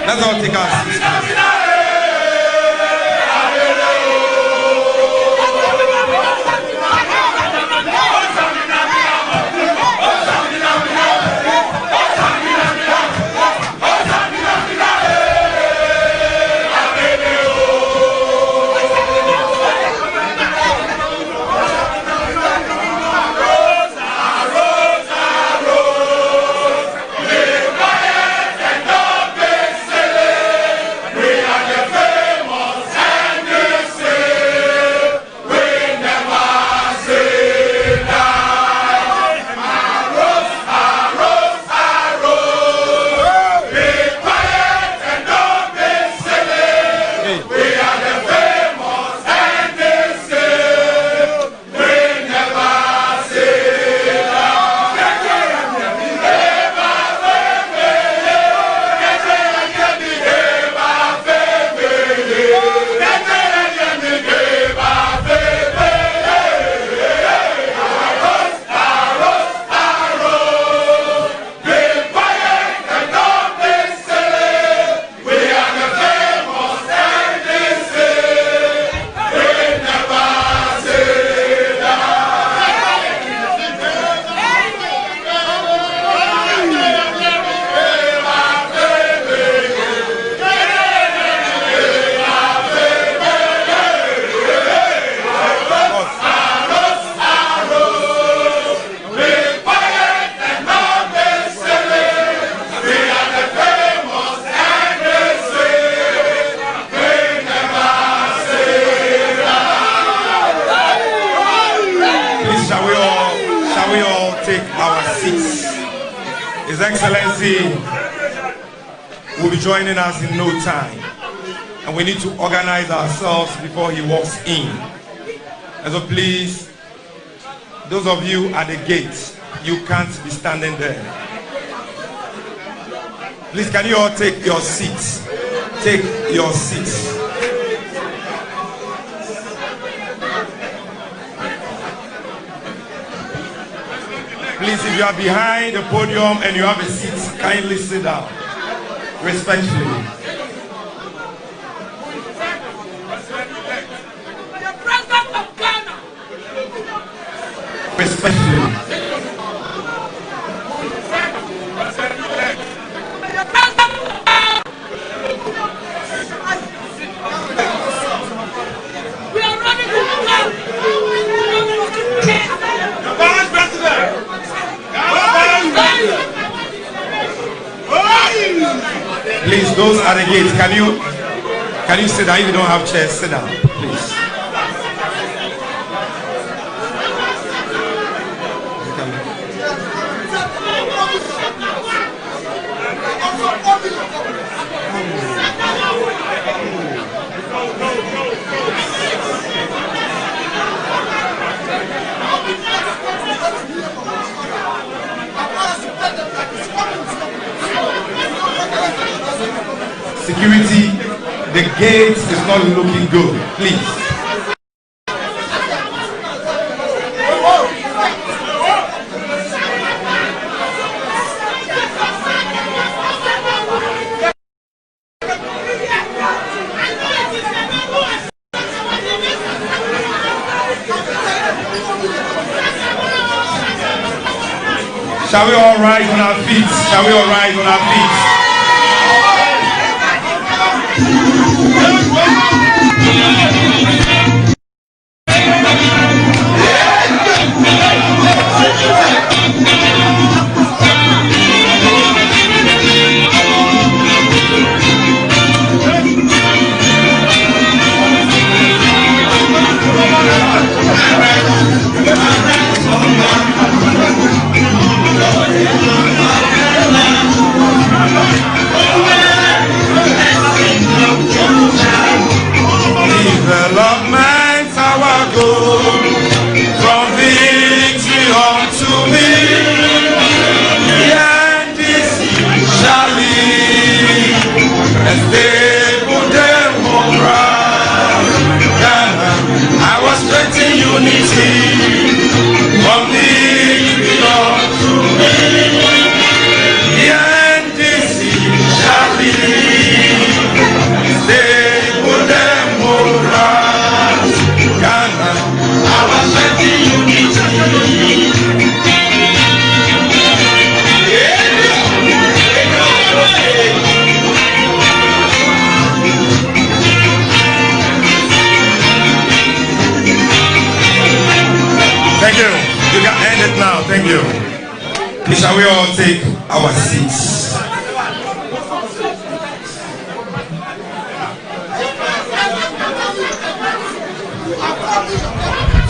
Let's all take our seats. His Excellency will be joining us in no time, and we need to organize ourselves before he walks in. And so please, those of you at the gate, you can't be standing there. Please, can you all take your seats? Take your seats. Please, if you are behind the podium and you have a seat, kindly sit down. Respectfully. Respectfully. Please, those at the gates, can you sit down? If you don't have chairs, sit down, please. Security, the gate is not looking good, please. Shall we all rise on our feet? Shall we all rise on our feet? Love man. Please, shall we all take our seats?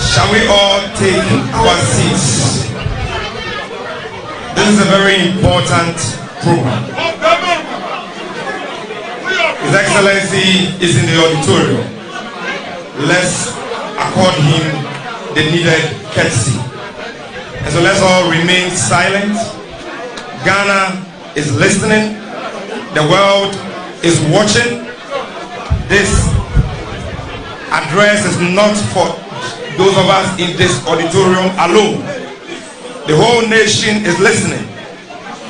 Shall we all take our seats? This is a very important program. His Excellency is in the auditorium. Let's accord him the needed courtesy. And so let's all remain silent. Ghana is listening. The world is watching. This address is not for those of us in this auditorium alone. The whole nation is listening.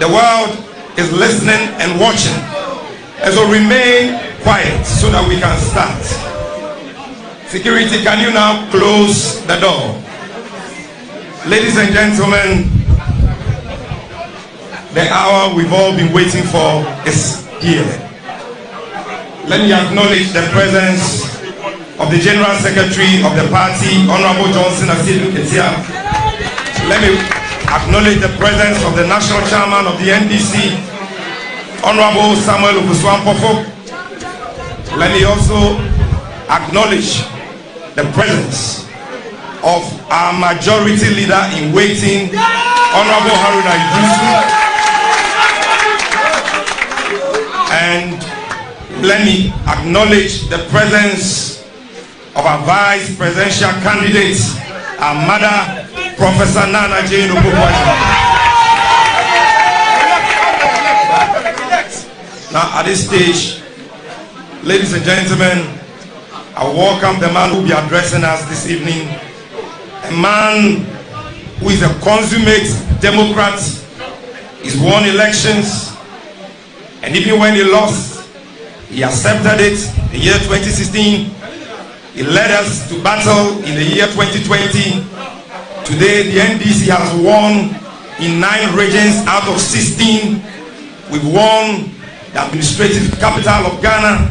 The world is listening and watching. And so remain quiet so that we can start. Security, can you now close the door? Ladies and gentlemen, the hour we've all been waiting for is here. Let me acknowledge the presence of the General Secretary of the party, Honorable Johnson Asidu Ketia. Let me acknowledge the presence of the National Chairman of the NDC, Honorable Samuel Obusuampofo. Let me also acknowledge the presence of our majority leader in waiting, Honorable Haruna Idrisu. And let me acknowledge the presence of our vice presidential candidate, our mother, Professor Nana Jane Obubuaji. Now at this stage, ladies and gentlemen, I welcome the man who will be addressing us this evening, a man who is a consummate Democrat. He's won elections, and even when he lost, he accepted it. In the year 2016, he led us to battle in the year 2020. Today, the NDC has won in 9 regions out of 16. We've won the administrative capital of Ghana.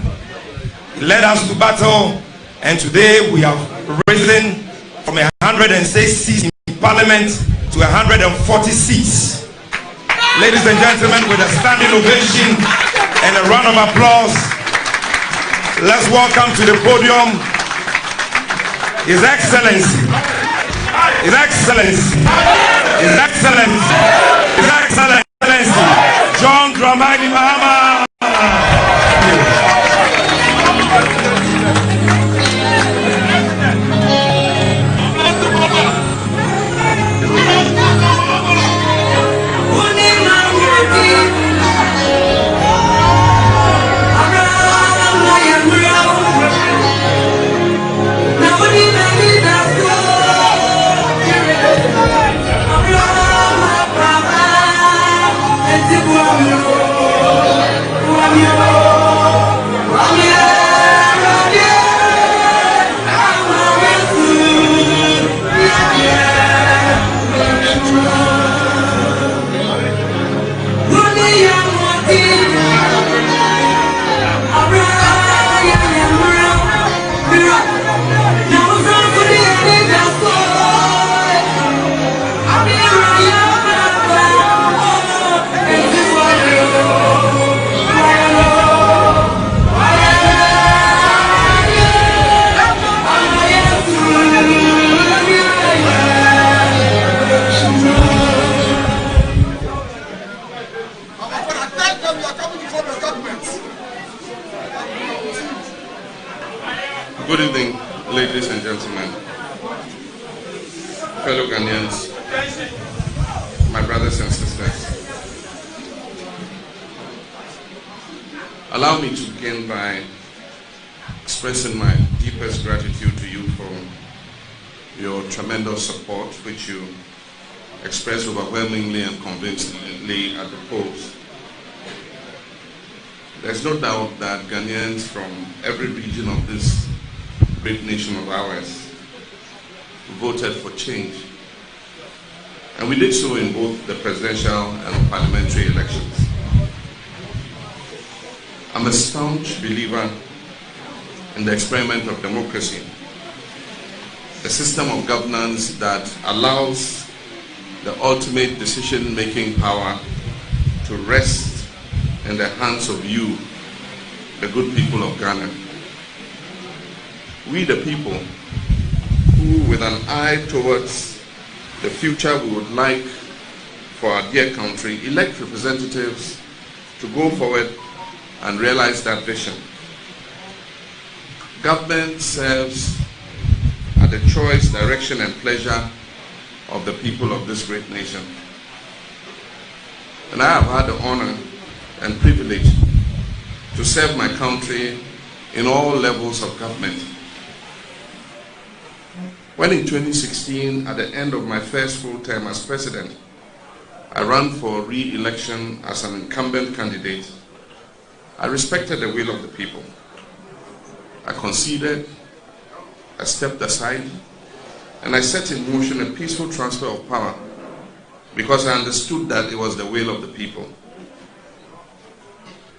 He led us to battle, and today we have risen from 106 seats in Parliament to 140 seats. Ladies and gentlemen, with a standing ovation and a round of applause, let's welcome to the podium His Excellency, His Excellency, His Excellency, His Excellency, John Dramani Mahama. Good evening, ladies and gentlemen, fellow Ghanaians, my brothers and sisters. Allow me to begin by expressing my deepest gratitude to you for your tremendous support, which you expressed overwhelmingly and convincingly at the polls. There's no doubt that Ghanaians from every region of this great nation of ours voted for change. And we did so in both the presidential and parliamentary elections. I'm a staunch believer in the experiment of democracy, a system of governance that allows the ultimate decision-making power to rest in the hands of you, the good people of Ghana. We the people who, with an eye towards the future we would like for our dear country, elect representatives to go forward and realize that vision. Government serves at the choice, direction, and pleasure of the people of this great nation. And I have had the honor and privilege to serve my country in all levels of government. When in 2016, at the end of my first full term as president, I ran for re-election as an incumbent candidate, I respected the will of the people. I conceded, I stepped aside, and I set in motion a peaceful transfer of power because I understood that it was the will of the people.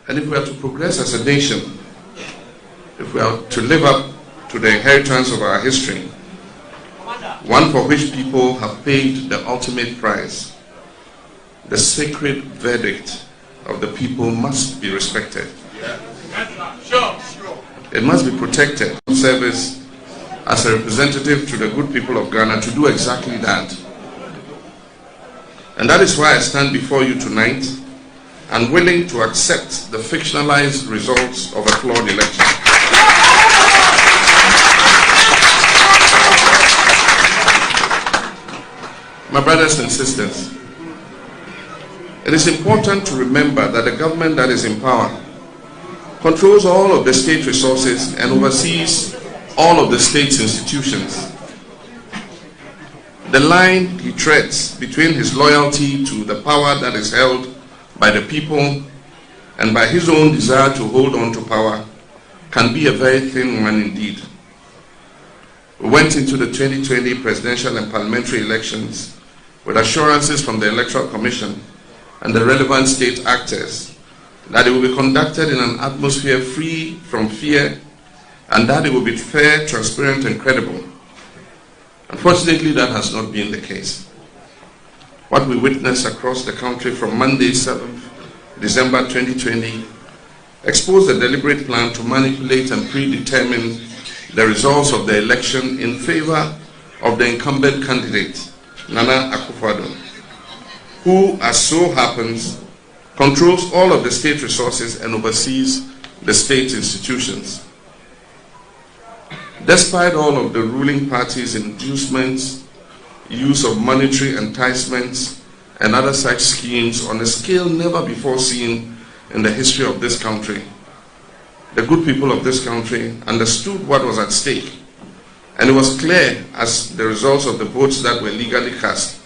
And if we are to progress as a nation, if we are to live up to the inheritance of our history, one for which people have paid the ultimate price, the sacred verdict of the people must be respected. It must be protected. Service as a representative to the good people of Ghana to do exactly that. And that is why I stand before you tonight and willing to accept the fictionalized results of a flawed election. My brothers and sisters, it is important to remember that the government that is in power controls all of the state resources and oversees all of the state's institutions. The line he treads between his loyalty to the power that is held by the people and by his own desire to hold on to power can be a very thin one indeed. We went into the 2020 presidential and parliamentary elections with assurances from the Electoral Commission and the relevant state actors that it will be conducted in an atmosphere free from fear and that it will be fair, transparent, and credible. Unfortunately, that has not been the case. What we witnessed across the country from Monday, 7th December 2020, exposed a deliberate plan to manipulate and predetermine the results of the election in favor of the incumbent candidate, Nana Akufo-Addo, who, as so happens, controls all of the state resources and oversees the state institutions. Despite all of the ruling party's inducements, use of monetary enticements, and other such schemes on a scale never before seen in the history of this country, the good people of this country understood what was at stake, and it was clear as the results of the votes that were legally cast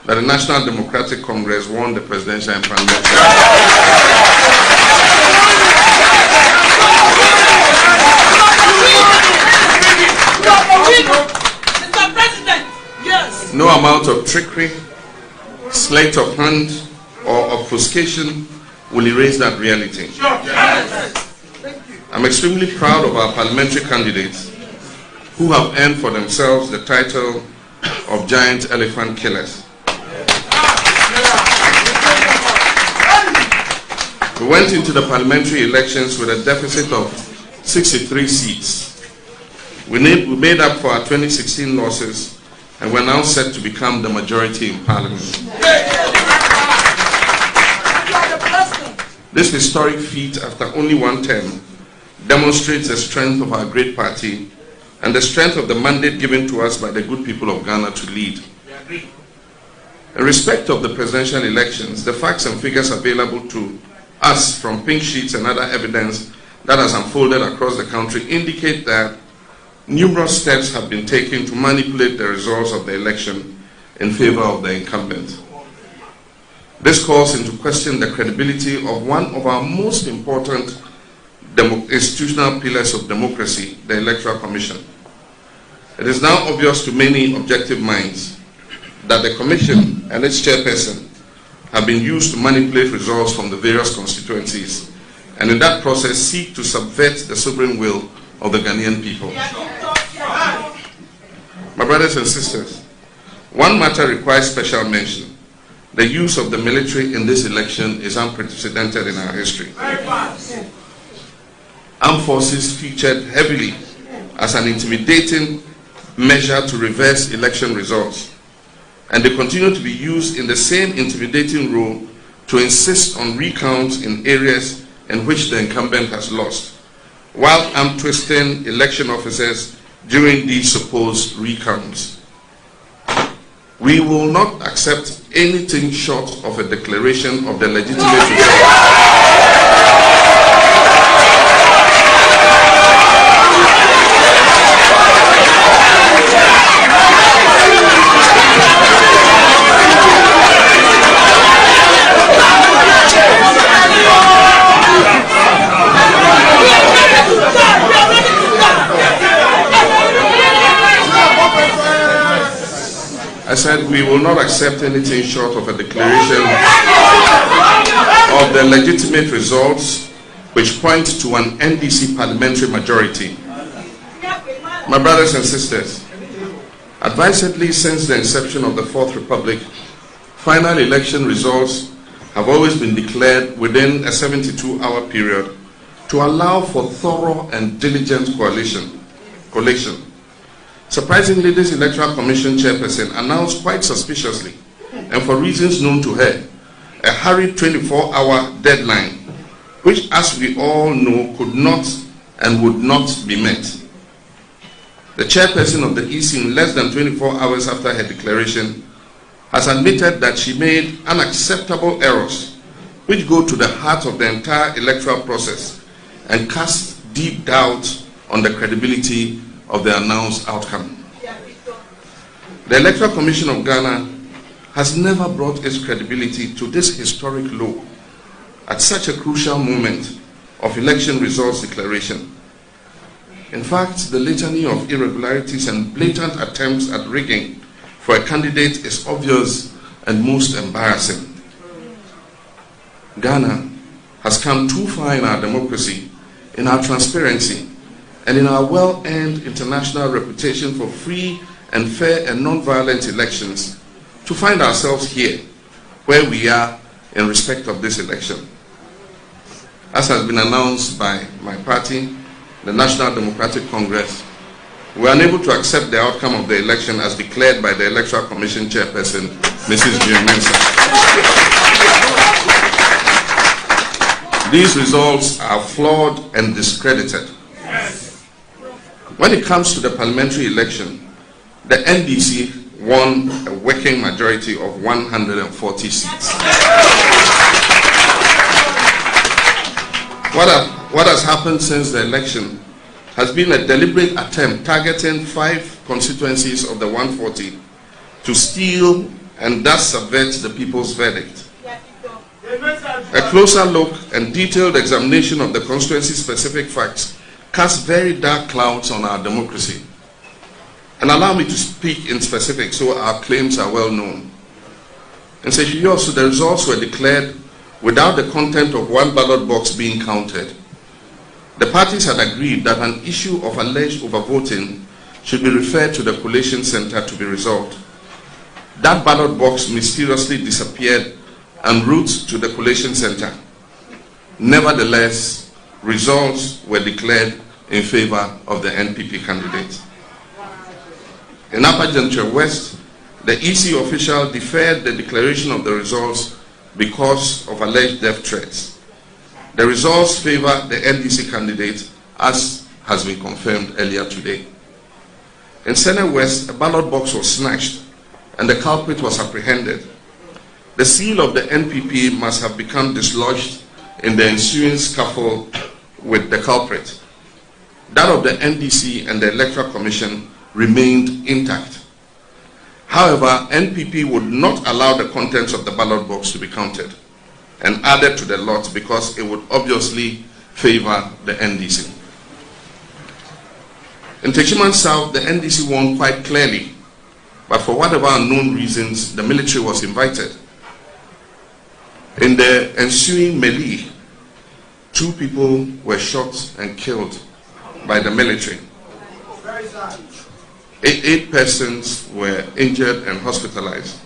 that the National Democratic Congress won the presidential and parliamentary. Mr. President, yes. No amount of trickery, sleight of hand, or obfuscation will erase that reality. Sure. Yes. I'm extremely proud of our parliamentary candidates who have earned for themselves the title of giant elephant killers. We went into the parliamentary elections with a deficit of 63 seats. We made up for our 2016 losses, and we're now set to become the majority in Parliament. This historic feat, after only one term, demonstrates the strength of our great party and the strength of the mandate given to us by the good people of Ghana to lead. In respect of the presidential elections, the facts and figures available to us from pink sheets and other evidence that has unfolded across the country indicate that numerous steps have been taken to manipulate the results of the election in favor of the incumbent. This calls into question the credibility of one of our most important institutional pillars of democracy, the Electoral Commission. It is now obvious to many objective minds that the Commission and its chairperson have been used to manipulate results from the various constituencies and in that process seek to subvert the sovereign will of the Ghanaian people. My brothers and sisters, one matter requires special mention. the use of the military in this election is unprecedented in our history. Armed forces featured heavily as an intimidating measure to reverse election results, and they continue to be used in the same intimidating role to insist on recounts in areas in which the incumbent has lost, while arm-twisting election officers during these supposed recounts. We will not accept anything short of a declaration of the legitimate result. I said we will not accept anything short of a declaration of the legitimate results which point to an NDC parliamentary majority. My brothers and sisters, advisedly since the inception of the Fourth Republic, final election results have always been declared within a 72-hour period to allow for thorough and diligent collation. Surprisingly, this Electoral Commission chairperson announced quite suspiciously, and for reasons known to her, a hurried 24-hour deadline, which, as we all know, could not and would not be met. The chairperson of the EC, in less than 24 hours after her declaration, has admitted that she made unacceptable errors which go to the heart of the entire electoral process and cast deep doubt on the credibility of the announced outcome. The Electoral Commission of Ghana has never brought its credibility to this historic low at such a crucial moment of election results declaration. In fact, the litany of irregularities and blatant attempts at rigging for a candidate is obvious and most embarrassing. Ghana has come too far in our democracy, in our transparency, and in our well-earned international reputation for free and fair and non-violent elections to find ourselves here, where we are in respect of this election. As has been announced by my party, the National Democratic Congress, we are unable to accept the outcome of the election as declared by the Electoral Commission chairperson, Mrs. Jane Mensah. These results are flawed and discredited. When it comes to the parliamentary election, the NDC won a working majority of 140 seats. What has happened since the election has been a deliberate attempt targeting 5 constituencies of the 140 to steal and thus subvert the people's verdict. A closer look and detailed examination of the constituency-specific facts cast very dark clouds on our democracy. And allow me to speak in specific so our claims are well known. In Seychelles, the results were declared without the content of one ballot box being counted. The parties had agreed that an issue of alleged overvoting should be referred to the collation center to be resolved. That ballot box mysteriously disappeared en route to the collation center. Nevertheless, results were declared in favor of the NPP candidate. In Upper Gentry West, the EC official deferred the declaration of the results because of alleged death threats. The results favor the NDC candidate, as has been confirmed earlier today. In Senate West, a ballot box was snatched and the culprit was apprehended. The seal of the NPP must have become dislodged in the ensuing scuffle with the culprit. That of the NDC and the Electoral Commission remained intact. However, NPP would not allow the contents of the ballot box to be counted and added to the lot because it would obviously favor the NDC. In Techiman South, the NDC won quite clearly, but for whatever unknown reasons, the military was invited. In the ensuing melee, 2 people were shot and killed by the military. 8 persons were injured and hospitalized.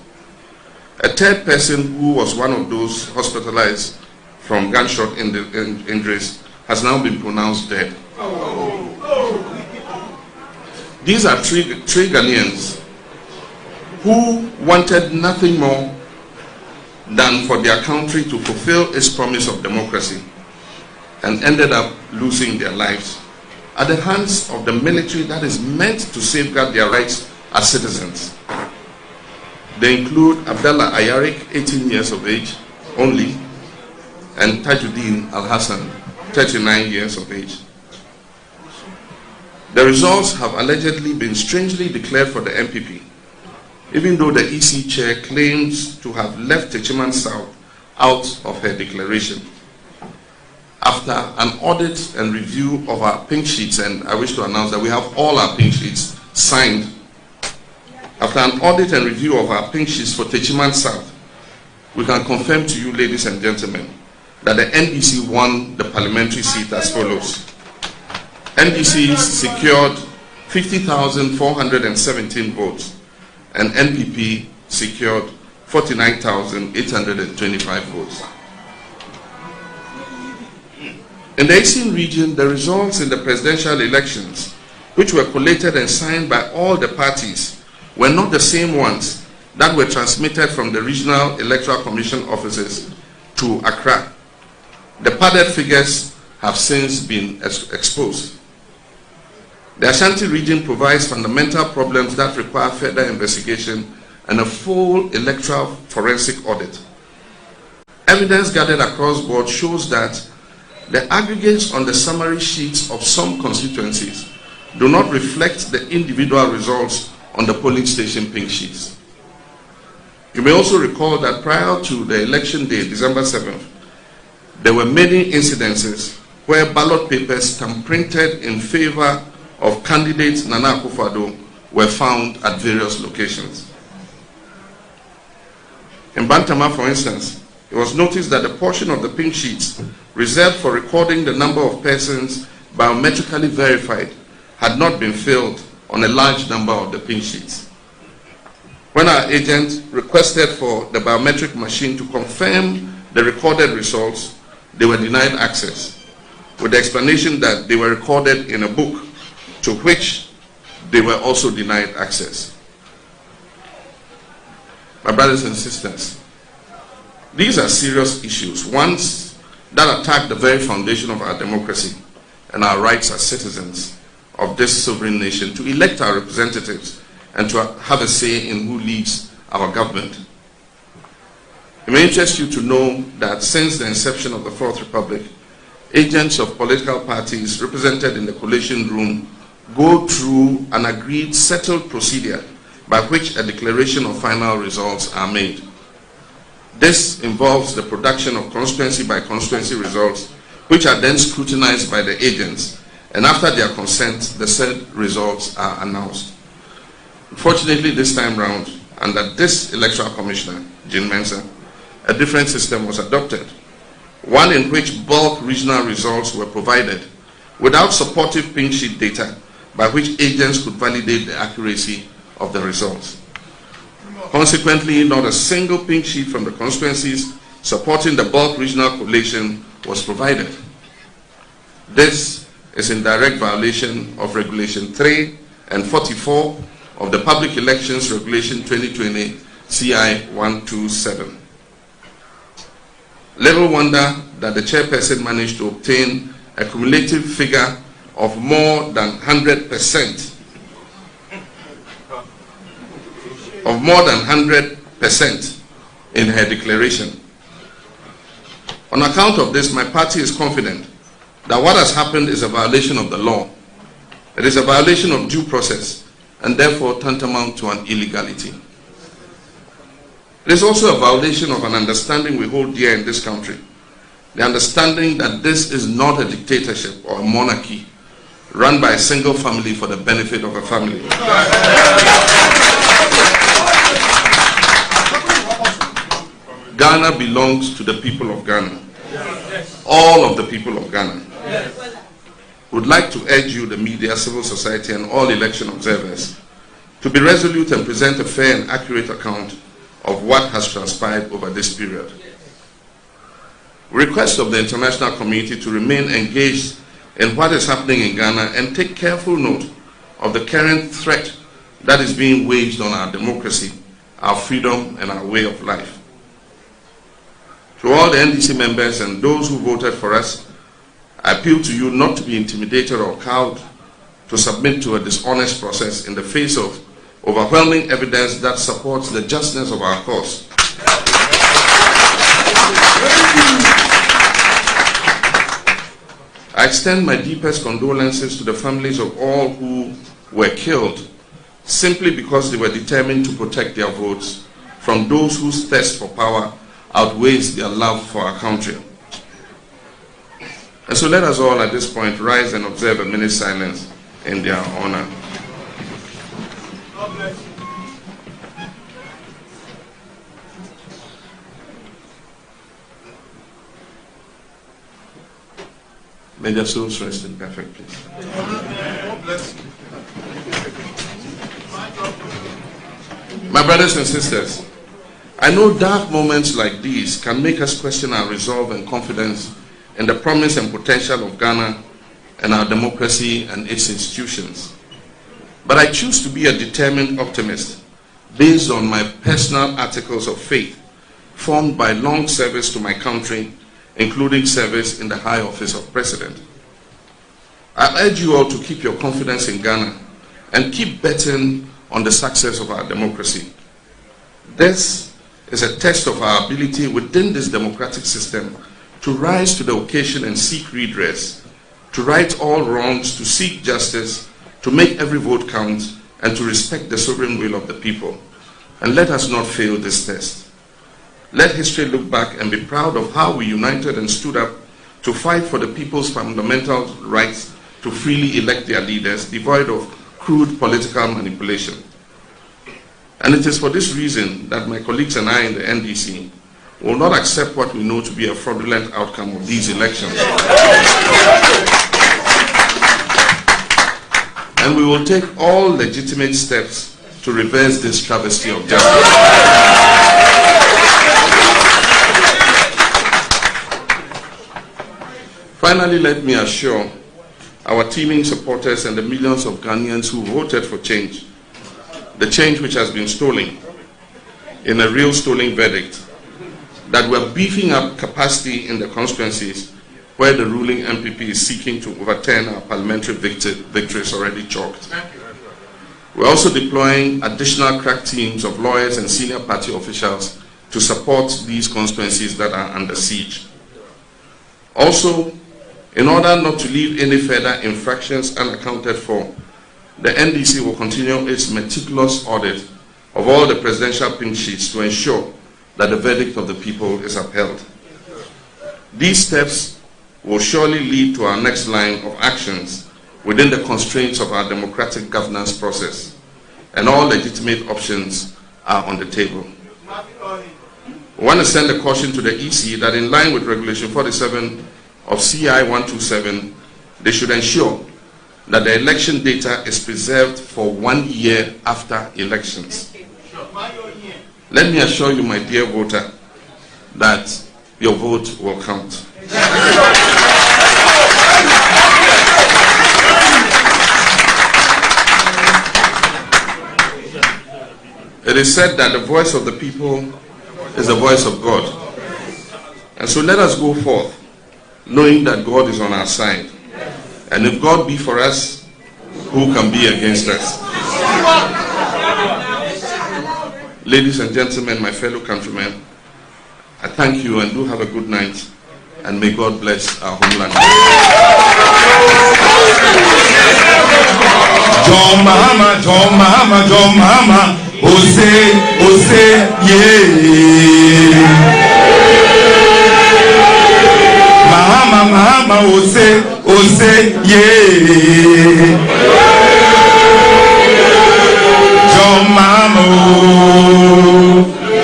A third person, who was one of those hospitalized from gunshot injuries, has now been pronounced dead. These are three Ghanaians who wanted nothing more than for their country to fulfill its promise of democracy, and ended up losing their lives at the hands of the military that is meant to safeguard their rights as citizens. They include Abdallah Ayarik, 18 years of age only, and Tajuddin Al-Hassan, 39 years of age. The results have allegedly been strangely declared for the MPP, even though the EC chair claims to have left Techiman South out of her declaration. After an audit and review of our pink sheets, and I wish to announce that we have all our pink sheets signed. After an audit and review of our pink sheets for Techiman South, we can confirm to you, ladies and gentlemen, that the NDC won the parliamentary seat as follows. NDC secured 50,417 votes, and NPP secured 49,825 votes. In the Eastern region, the results in the presidential elections, which were collated and signed by all the parties, were not the same ones that were transmitted from the Regional Electoral Commission offices to Accra. The padded figures have since been exposed. The Ashanti region provides fundamental problems that require further investigation and a full electoral forensic audit. Evidence gathered across board shows that the aggregates on the summary sheets of some constituencies do not reflect the individual results on the polling station pink sheets. You may also recall that prior to the election day, December 7th, there were many incidences where ballot papers printed in favor of candidate Nana Akufo-Addo were found at various locations. In Bantama, for instance, it was noticed that the portion of the pink sheets reserved for recording the number of persons biometrically verified had not been filled on a large number of the pink sheets. When our agent requested for the biometric machine to confirm the recorded results, they were denied access, with the explanation that they were recorded in a book, to which they were also denied access. My brothers and sisters, these are serious issues, ones that attack the very foundation of our democracy and our rights as citizens of this sovereign nation to elect our representatives and to have a say in who leads our government. It may interest you to know that since the inception of the Fourth Republic, agents of political parties represented in the collation room go through an agreed, settled procedure by which a declaration of final results are made. This involves the production of constituency by constituency results, which are then scrutinized by the agents, and after their consent, the said results are announced. Unfortunately, this time round, under this electoral commissioner, Jean Mensah, a different system was adopted, one in which bulk regional results were provided without supportive pink sheet data by which agents could validate the accuracy of the results. Consequently, not a single pink sheet from the constituencies supporting the bulk regional collation was provided. This is in direct violation of Regulation 3 and 44 of the Public Elections Regulation 2020 CI 127. Little wonder that the chairperson managed to obtain a cumulative figure of more than 100%. Of more than 100% in her declaration. On account of this, my party is confident that what has happened is a violation of the law. It is a violation of due process and therefore tantamount to an illegality. It is also a violation of an understanding we hold dear in this country. The understanding that this is not a dictatorship or a monarchy run by a single family for the benefit of a family. Ghana belongs to the people of Ghana. All of the people of Ghana. Would like to urge you, the media, civil society, and all election observers, to be resolute and present a fair and accurate account of what has transpired over this period. We request of the international community to remain engaged in what is happening in Ghana and take careful note of the current threat that is being waged on our democracy, our freedom, and our way of life. To all the NDC members and those who voted for us, I appeal to you not to be intimidated or cowed to submit to a dishonest process in the face of overwhelming evidence that supports the justness of our cause. I extend my deepest condolences to the families of all who were killed simply because they were determined to protect their votes from those whose thirst for power outweighs their love for our country. And so let us all at this point rise and observe a minute's silence in their honor. May their souls rest in perfect peace. My brothers and sisters, I know dark moments like these can make us question our resolve and confidence in the promise and potential of Ghana and our democracy and its institutions. But I choose to be a determined optimist based on my personal articles of faith formed by long service to my country, including service in the high office of president. I urge you all to keep your confidence in Ghana and keep betting on the success of our democracy. This is a test of our ability within this democratic system to rise to the occasion and seek redress, to right all wrongs, to seek justice, to make every vote count, and to respect the sovereign will of the people. And let us not fail this test. Let history look back and be proud of how we united and stood up to fight for the people's fundamental rights to freely elect their leaders, devoid of crude political manipulation. And it is for this reason that my colleagues and I in the NDC will not accept what we know to be a fraudulent outcome of these elections. And we will take all legitimate steps to reverse this travesty of justice. Finally, let me assure our teeming supporters and the millions of Ghanaians who voted for change, the change which has been stolen in a real stolen verdict, that we're beefing up capacity in the constituencies where the ruling MPP is seeking to overturn our parliamentary victories already chalked. We're also deploying additional crack teams of lawyers and senior party officials to support these constituencies that are under siege. Also, in order not to leave any further infractions unaccounted for, the NDC will continue its meticulous audit of all the presidential pink sheets to ensure that the verdict of the people is upheld. These steps will surely lead to our next line of actions within the constraints of our democratic governance process, and all legitimate options are on the table. We want to send a caution to the EC that in line with Regulation 47 of CI 127, they should ensure that the election data is preserved for 1 year after elections. Let me assure you, my dear voter, that your vote will count. It is said that the voice of the people is the voice of God. And so let us go forth, knowing that God is on our side. And if God be for us, who can be against us? Ladies and gentlemen, my fellow countrymen, I thank you and do have a good night, and may God bless our homeland. John Mahama, John Mahama, John Mahama, Ose, yeah. Mahama, Mahama, Ose, yeah. John Mahama,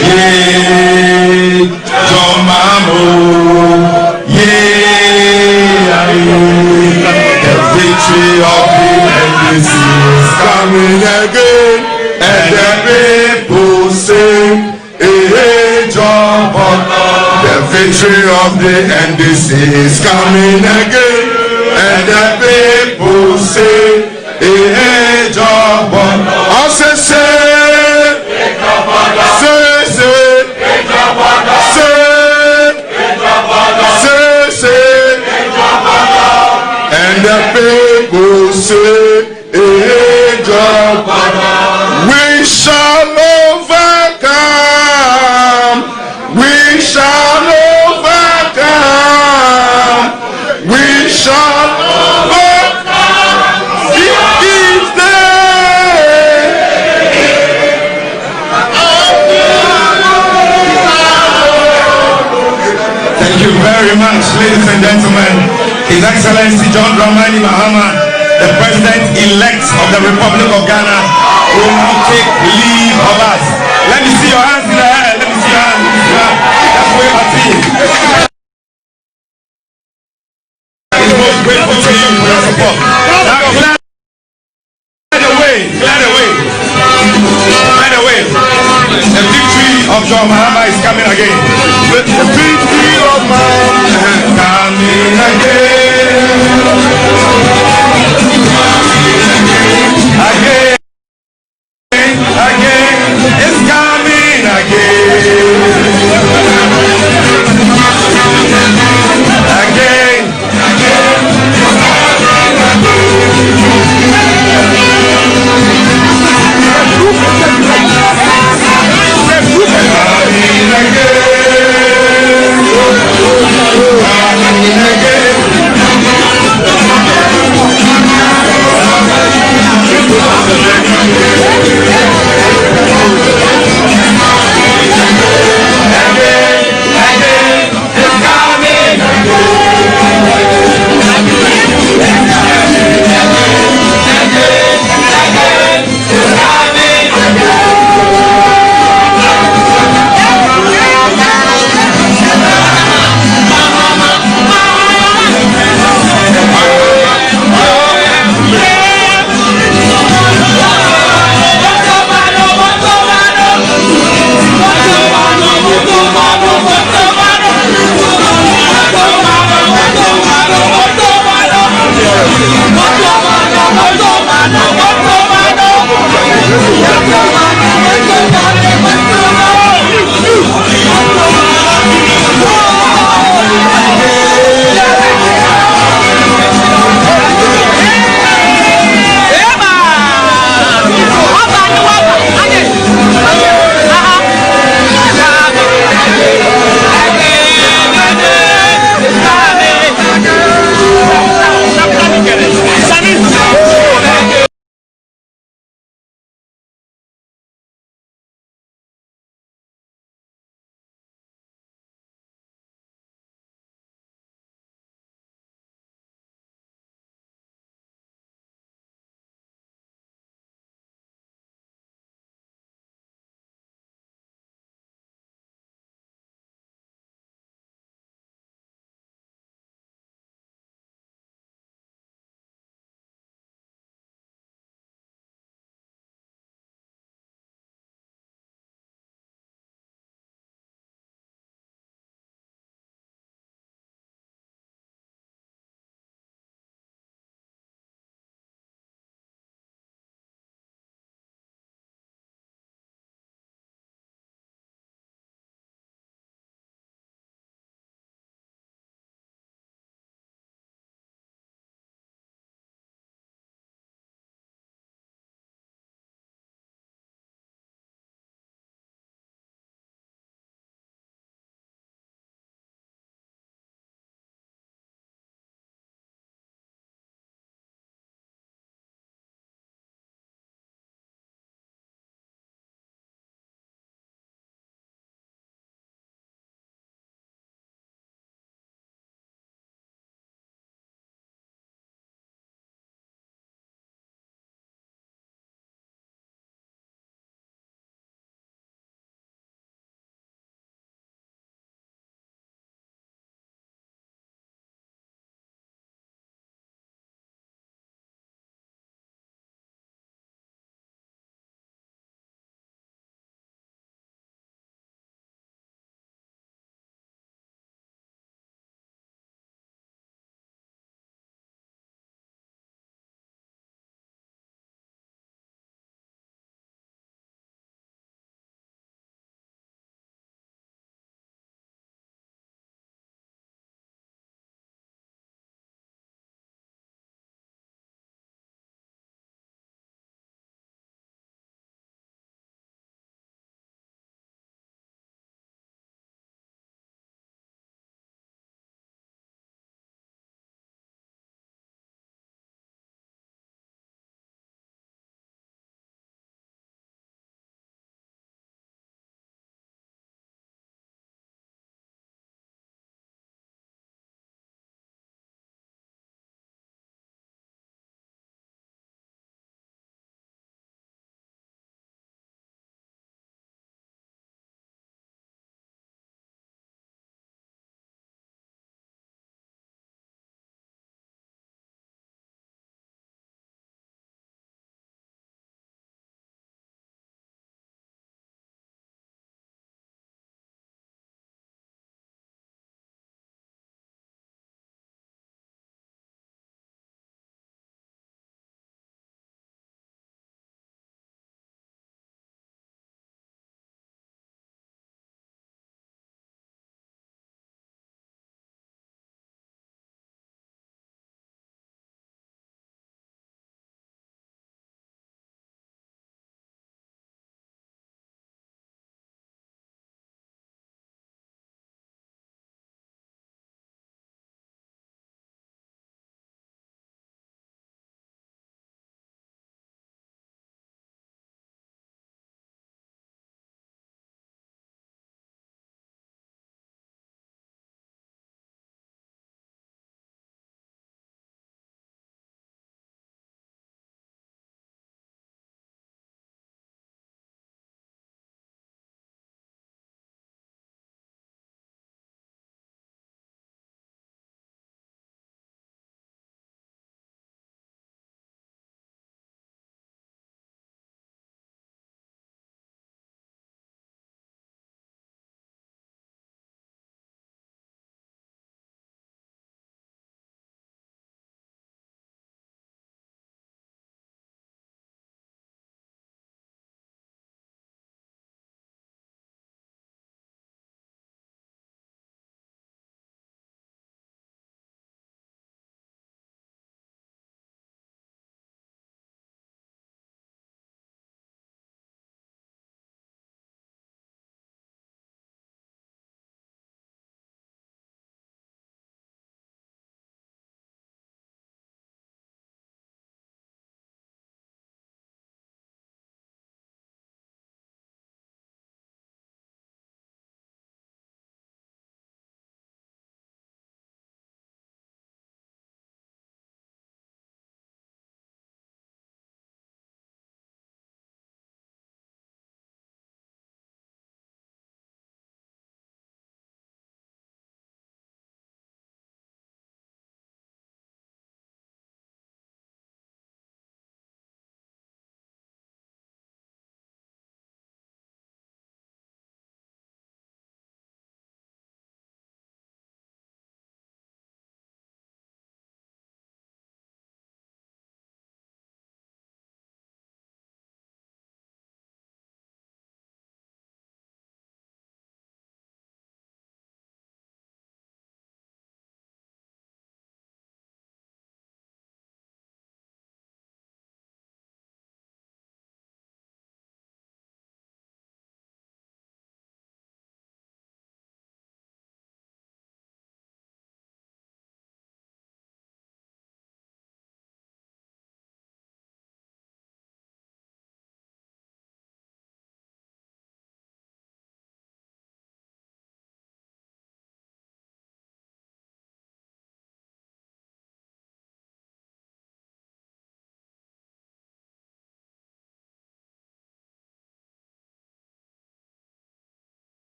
yeah. John Mahama, yeah. The victory of the NDC is coming again, and the people say, of the NDC is coming again, and the people say, hey, job, I say, and the people say, hey, job, we shall overcome, we shall overcome, we shall overcome this day. Thank you very much, ladies and gentlemen. His Excellency John Dramani Mahama, the President-elect of the Republic of Ghana, will now take leave of us. Let me see your hands in the air. Let me see your hands. That's where my team. He's most grateful to you for your support.